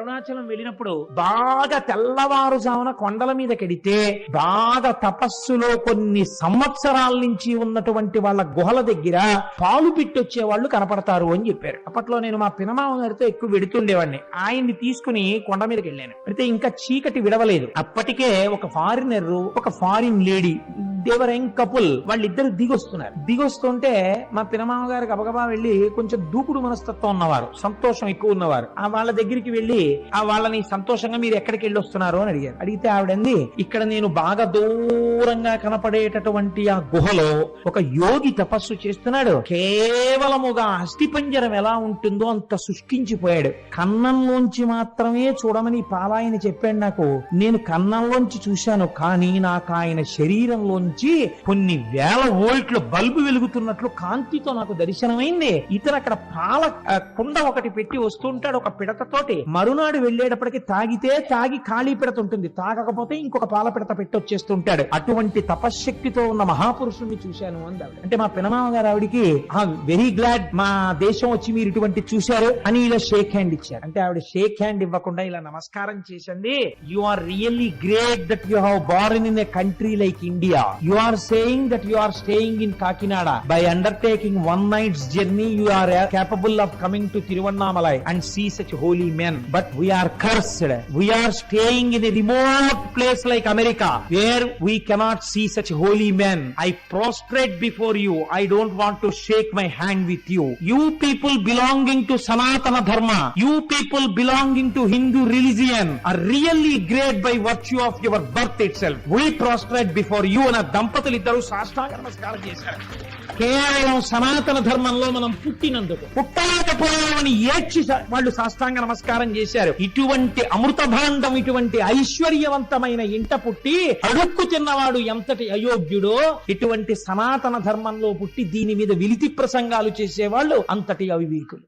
అరుణాచలం వెళ్ళినప్పుడు బాగా తెల్లవారుజామున కొండల మీద కెడితే బాగా తపస్సులో కొన్ని సంవత్సరాల నుంచి ఉన్నటువంటి వాళ్ళ గుహల దగ్గర పాలు పిట్టొచ్చే వాళ్ళు కనపడతారు అని చెప్పారు. అప్పట్లో నేను మా పినమామ గారితో ఎక్కువ వెడుతుండేవాడిని. ఆయన్ని తీసుకుని కొండ మీదకి వెళ్ళాను. అయితే ఇంకా చీకటి విడవలేదు. అప్పటికే ఒక ఫారినర్, ఒక ఫారిన్ లేడీ, దేవర్ యంగ్ కపుల్, వాళ్ళిద్దరు దిగొస్తుంటే మా పినమామ గారికి గబగబా వెళ్ళి, కొంచెం దూకుడు మనస్తత్వం ఉన్నవారు, సంతోషం ఎక్కువ ఉన్నవారు, ఆ వాళ్ళ దగ్గరికి వెళ్ళి ఆ వాళ్ళని సంతోషంగా మీరు ఎక్కడికి వెళ్ళి వస్తున్నారు అని అడిగారు. అడిగితే ఆవిడంది, ఇక్కడ నేను బాగా దూరంగా కనపడేటటువంటి ఆ గుహలో ఒక యోగి తపస్సు చేస్తున్నాడు, కేవలముగా అస్థిపంజరం ఎలా ఉంటుందో అంత శుష్కించిపోయాడు, కన్నంలోంచి మాత్రమే చూడమని పాలాయన చెప్పాడు నాకు. నేను కన్నంలోంచి చూశాను, కానీ నాకు ఆయన శరీరంలోంచి కొన్ని వేల వోల్ట్ల బల్బు వెలుగుతున్నట్లు కాంతితో నాకు దర్శనమైంది. ఇతను అక్కడ పాల కుండ ఒకటి పెట్టి వస్తుంటాడు ఒక పిడతతోటి. మరునాడు వెళ్ళేటప్పటికి తాగి ఖాళీ పిడత ఉంటుంది, తాగకపోతే ఇంకొక పాల పిడత పెట్టి వచ్చేస్తుంటాడు. అటువంటి తపశ్శక్తితో ఉన్న మహాపురుషుణ్ణి చూశాను అంది ఆవిడ. అంటే మా పినమామ గారు ఆవిడికి వెరీ గ్లాడ్ మా దేశం వచ్చి మీరు ఇటువంటి చూశారు అని ఇలా షేక్ హ్యాండ్ ఇచ్చారు. అంటే ఆవిడ షేక్ హ్యాండ్ ఇవ్వకుండా ఇలా నమస్కారం చేసింది. You are really great that you have born in a country like India. You are saying that you are staying in Kakinada. By undertaking one night's journey, you are capable of coming to Tiruvannamalai and see such holy men. But we are cursed. We are staying in a remote place like America, where we cannot see such holy men. I prostrate before you. I don't want to shake my hand with you. You people belonging to Sanatana Dharma, you people belonging to Hindu religion are really great by virtue of your birth itself. We prostrate before you. And దంపతులు ఇద్దరు సాష్టాంగ నమస్కారం చేశారు. కేవలం సనాతన ధర్మంలో మనం పుట్టినందుకు, పుట్టలేకపోయామని ఏడ్చి వాళ్ళు సాష్టాంగ నమస్కారం చేశారు. ఇటువంటి అమృత భాండం, ఇటువంటి ఐశ్వర్యవంతమైన ఇంట పుట్టి అడుక్కు తిన్నవాడు ఎంతటి అయోగ్యుడో, ఇటువంటి సనాతన ధర్మంలో పుట్టి దీని మీద విలితి ప్రసంగాలు చేసేవాళ్ళు అంతటి అవివేకులు.